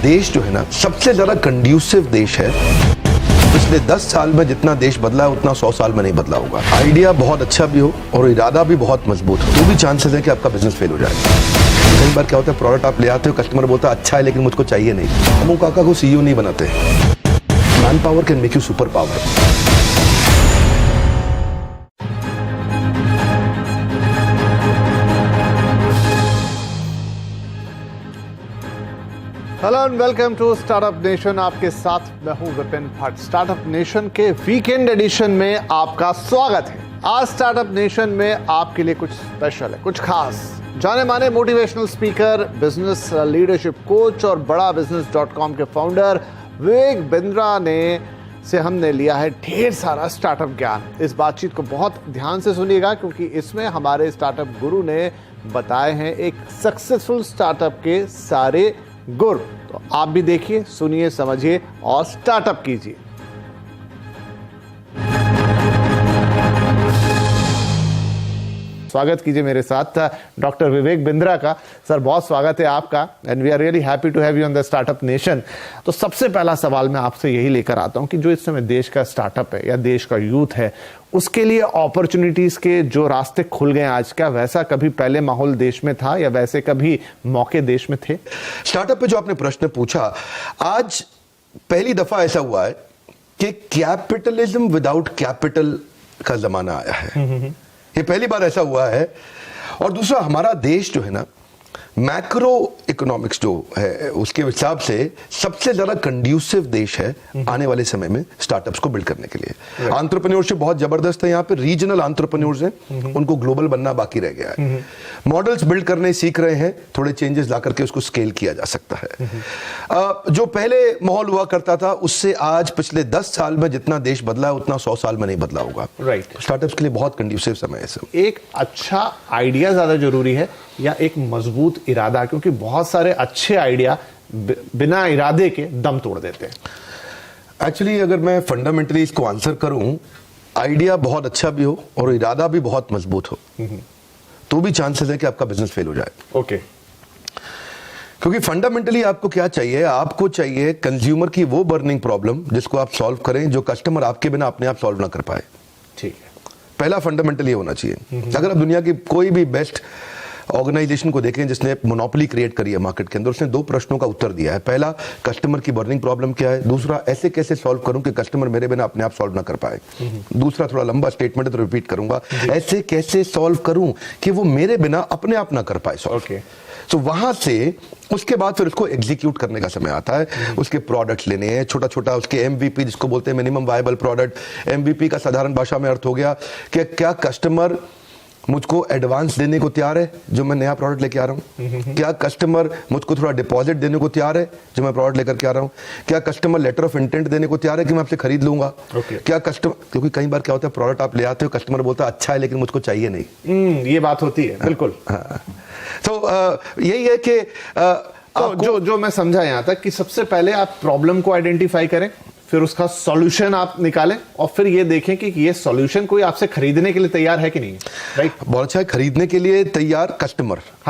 देश जो है ना सबसे ज्यादा कंड्यूसिव देश है। पिछले 10 साल में जितना देश बदला है उतना 100 साल में नहीं बदला होगा। आइडिया बहुत अच्छा भी हो और इरादा भी बहुत मजबूत हो तो भी चांसेस है कि आपका बिजनेस फेल हो जाए। कई बार क्या होता है, प्रोडक्ट आप ले आते हो, कस्टमर बोलता है अच्छा है लेकिन मुझको चाहिए नहीं। हम काका को सीईओ नहीं बनाते। Man power can make you super power. Hello and welcome to startup nation. आपके साथ मैं हूं विपिन भट्ट। स्टार्टअप नेशन के वीकेंड एडिशन में आपका स्वागत है। आज स्टार्टअप नेशन में आपके लिए कुछ स्पेशल है, कुछ खास। जाने माने motivational speaker, business leadership coach और बड़ा बिजनेस.com के फाउंडर विवेक बिंद्रा ने से हमने लिया है ढेर सारा स्टार्टअप ज्ञान। इस बातचीत को बहुत ध्यान से सुनिएगा क्योंकि इसमें हमारे स्टार्टअप गुरु ने बताए हैं एक सक्सेसफुल स्टार्टअप के सारे गुर। तो आप भी देखिए, सुनिए, समझिए और स्टार्टअप कीजिए। स्वागत कीजिए मेरे साथ डॉक्टर विवेक बिंद्रा का। सर बहुत स्वागत है आपका and we are really happy to have you on the startup nation. तो सबसे पहला सवाल मैं आपसे यही लेकर आता हूं कि जो इस समय देश का स्टार्टअप है या देश का यूथ है, उसके लिए अपॉर्चुनिटीज के जो रास्ते खुल गए आज, क्या वैसा कभी पहले माहौल देश में था या वैसे कभी मौके देश में थे? स्टार्टअप पे जो आपने प्रश्न पूछा, आज पहली दफा ऐसा हुआ है कि कैपिटलिज्म विदाउट कैपिटल का जमाना आया है। ये पहली बार ऐसा हुआ है। और दूसरा, हमारा देश जो है ना, मैक्रो इकोनॉमिक्स जो है उसके हिसाब से सबसे ज्यादा कंड्यूसिव देश है आने वाले समय में स्टार्टअप्स को बिल्ड करने के लिए। एंटरप्रेन्योरशिप बहुत जबरदस्त है यहाँ पे। रीजनल एंटरप्रेन्योर्स हैं, उनको ग्लोबल बनना बाकी रह गया है। मॉडल्स बिल्ड करने सीख रहे हैं, थोड़े चेंजेस ला करके उसको स्केल किया जा सकता है। जो पहले माहौल हुआ करता था उससे आज पिछले 10 साल में जितना देश बदला है उतना 100 साल में नहीं बदला होगा। राइट। स्टार्टअप्स के लिए बहुत कंड्यूसिव समय है सब। एक अच्छा आइडिया ज्यादा जरूरी है या एक मजबूत इरादा? क्योंकि बहुत सारे अच्छे आइडिया बिना इरादे के दम तोड़ देते हैं। एक्चुअली अगर मैं फंडामेंटली इसको आंसर करूं, आइडिया बहुत अच्छा भी हो और इरादा भी बहुत मजबूत हो तो भी चांसेस है कि आपका बिजनेस फेल हो जाए। ओके। क्योंकि फंडामेंटली आपको क्या चाहिए? आपको चाहिए कंज्यूमर की वो बर्निंग प्रॉब्लम जिसको आप सॉल्व करें, जो कस्टमर आपके बिना अपने आप सॉल्व ना कर पाए। ठीक है। पहला फंडामेंटल ये होना चाहिए। अगर आप दुनिया की कोई भी बेस्ट ऑर्गेनाइजेशन को देखें जिसने मोनोपोली क्रिएट करी है मार्केट के अंदर, उसने 2 प्रश्नों का उत्तर दिया है। पहला, कस्टमर की बर्निंग प्रॉब्लम क्या है। दूसरा, ऐसे कैसे सॉल्व करूं कि कस्टमर मेरे बिना अपने आप सॉल्व ना कर पाए। दूसरा थोड़ा लंबा स्टेटमेंट है तो रिपीट करूंगा, ऐसे कैसे सॉल्व करूं कि वो मेरे बिना अपने आप ना कर पाए सॉल्व। ओके। तो वहां से उसके बाद फिर उसको एग्जीक्यूट करने का समय आता है। उसके प्रोडक्ट्स लेने हैं, छोटा छोटा उसके एमवीपी जिसको बोलते हैं मिनिमम वायबल प्रोडक्ट। एमवीपी का साधारण भाषा में अर्थ हो गया कि क्या कस्टमर मुझको एडवांस देने को तैयार है जो मैं नया प्रोडक्ट लेके आ रहा हूं? क्या कस्टमर मुझको थोड़ा डिपॉजिट देने को तैयार है जो मैं प्रोडक्ट लेकर के आ रहा हूं? क्या कस्टमर लेटर ऑफ इंटेंट देने को तैयार है कि मैं आपसे खरीद लूंगा? क्या कस्टमर, क्योंकि कई बार क्या होता है, प्रोडक्ट आप ले आते हो, कस्टमर बोलता है अच्छा है लेकिन मुझको चाहिए नहीं। ये बात होती है। बिल्कुल। तो यही है कि तो जो मैं समझा यहां तक कि सबसे पहले आप प्रॉब्लम को आइडेंटिफाई करें, फिर उसका सॉल्यूशन आप निकालें और फिर ये देखें कि ये सॉल्यूशन कोई आपसे खरीदने के लिए तैयार है कि नहीं। राइट। बहुत अच्छा है। खरीदने के लिए तैयार कस्टमर। हाँ।